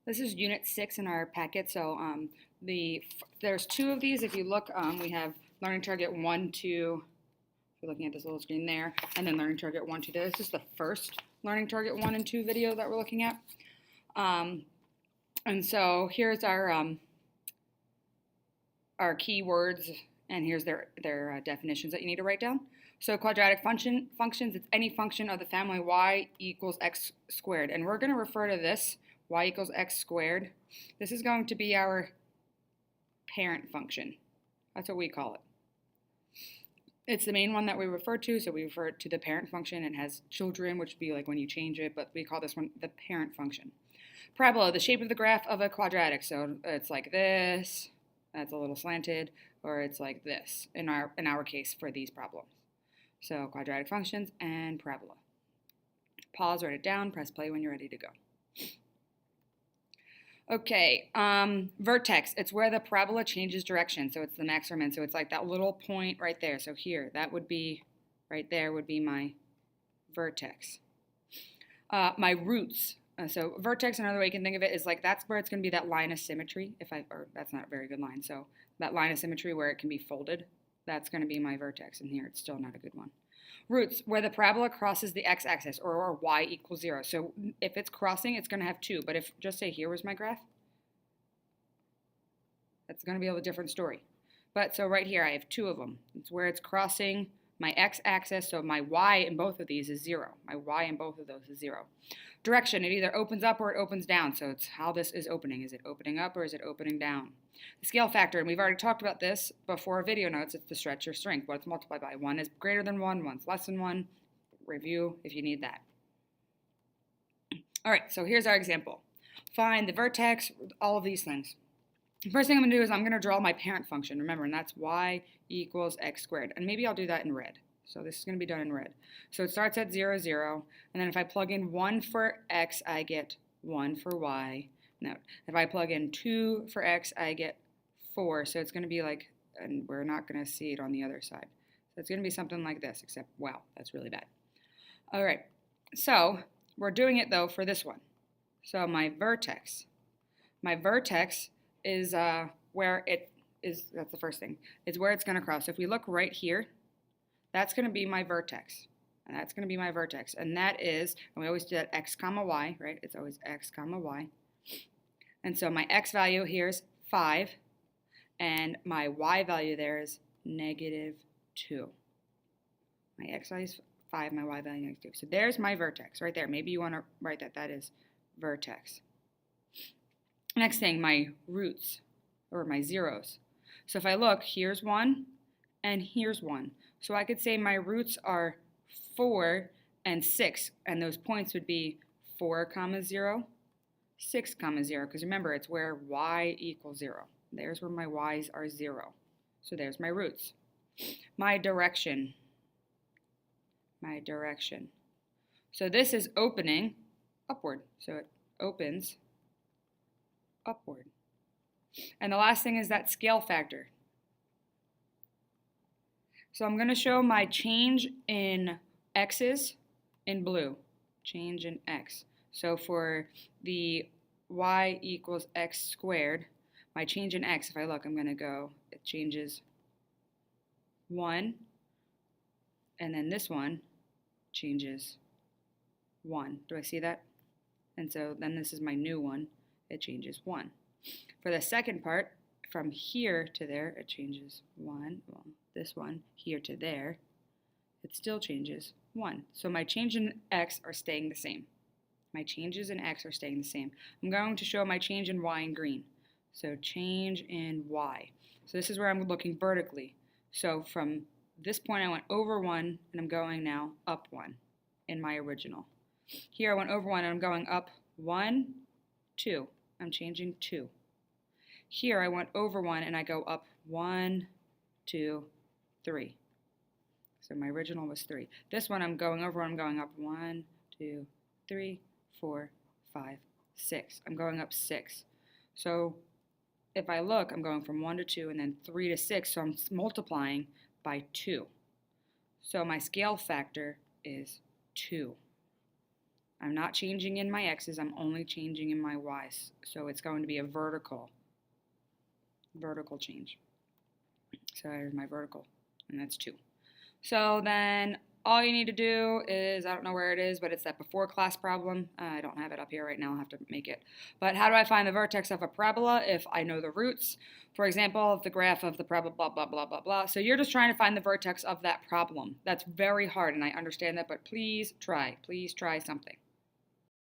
This is Unit 6 in our packet. So there's two of these. If you look, we have Learning Target 1, 2. If you're looking at this little screen there, and then Learning Target 1, 2 there. This is the first Learning Target 1 and 2 video that we're looking at. And so here's our keywords, and here's their definitions that you need to write down. So quadratic functions, it's any function of the family y equals x squared. And we're going to refer to this, y equals x squared. This is going to be our parent function. That's what we call it. It's the main one that we refer to, so we refer to the parent function. It has children, which would be like when you change it, but we call this one the parent function. Parabola, the shape of the graph of a quadratic. So it's like this, that's a little slanted, or it's like this in our case for these problems. So quadratic functions and parabola. Pause, write it down, press play when you're ready to go. Okay, vertex, it's where the parabola changes direction, so it's the max or min, so it's like that little point right there. So here, that would be, right there would be my vertex. My roots, so vertex, another way you can think of it is like that's where it's going to be that line of symmetry, or that's not a very good line, so that line of symmetry where it can be folded, that's going to be my vertex, and here it's still not a good one. Roots, where the parabola crosses the x-axis, or y equals 0. So if it's crossing, it's going to have 2. But if, just say here was my graph, that's going to be a different story. But so right here, I have 2 of them. It's where it's crossing my x-axis, so my y in both of these is 0. My y in both of those is 0. Direction, it either opens up or it opens down. So it's how this is opening. Is it opening up or is it opening down? The scale factor, and we've already talked about this before video notes, it's the stretch or strength, what it's multiplied by. 1 is greater than 1, 1's less than 1. Review if you need that. All right, so here's our example. Find the vertex, all of these things. The first thing I'm going to do is I'm going to draw my parent function, remember, and that's y equals x squared. And maybe I'll do that in red. So this is going to be done in red. So it starts at 0, 0, and then if I plug in 1 for x, I get 1 for y. Now, if I plug in 2 for x, I get 4. So it's going to be like, and we're not going to see it on the other side. So it's going to be something like this, except, wow, that's really bad. All right, so we're doing it, though, for this one. So my vertex is where it is, that's the first thing, is where it's going to cross. So if we look right here, that's going to be my vertex. And that's going to be my vertex. And that is, and we always do that x comma y, right? It's always x comma y. And so my x value here is 5, and my y value there is -2. My x value is 5, my y value is -2. So there's my vertex right there. Maybe you want to write that. That is vertex. Next thing, my roots, or my zeros. So if I look, here's 1, and here's 1. So I could say my roots are 4 and 6, and those points would be 4, 0, 6, 0, because remember, it's where y equals 0. There's where my y's are 0. So there's my roots. My direction. So this is opening upward. So it opens upward. And the last thing is that scale factor. So I'm going to show my change in x's in blue. Change in x. So for the y equals x squared, my change in x, if I look, I'm going to go, it changes 1, and then this one changes 1. Do I see that? And so then this is my new one, it changes 1. For the second part, from here to there, it changes 1. Well, this one, here to there, it still changes 1. So my change in x are staying the same. My changes in x are staying the same. I'm going to show my change in y in green. So change in y. So this is where I'm looking vertically. So from this point I went over 1 and I'm going now up 1 in my original. Here I went over 1 and I'm going up 1, 2. I'm changing 2. Here I went over 1 and I go up 1, 2, 3. So my original was 3. This one I'm going over 1, I'm going up 1, 2, 3, 4, 5, 6. I'm going up 6. So if I look, I'm going from 1 to 2 and then 3 to 6, so I'm multiplying by 2. So my scale factor is 2. I'm not changing in my x's, I'm only changing in my y's. So it's going to be a vertical change. So there's my vertical, and that's 2. So then all you need to do is, I don't know where it is, but it's that before class problem. I don't have it up here right now, I'll have to make it. But how do I find the vertex of a parabola if I know the roots? For example, if the graph of the parabola, blah, blah, blah, blah, blah. So you're just trying to find the vertex of that problem. That's very hard, and I understand that, but please try something.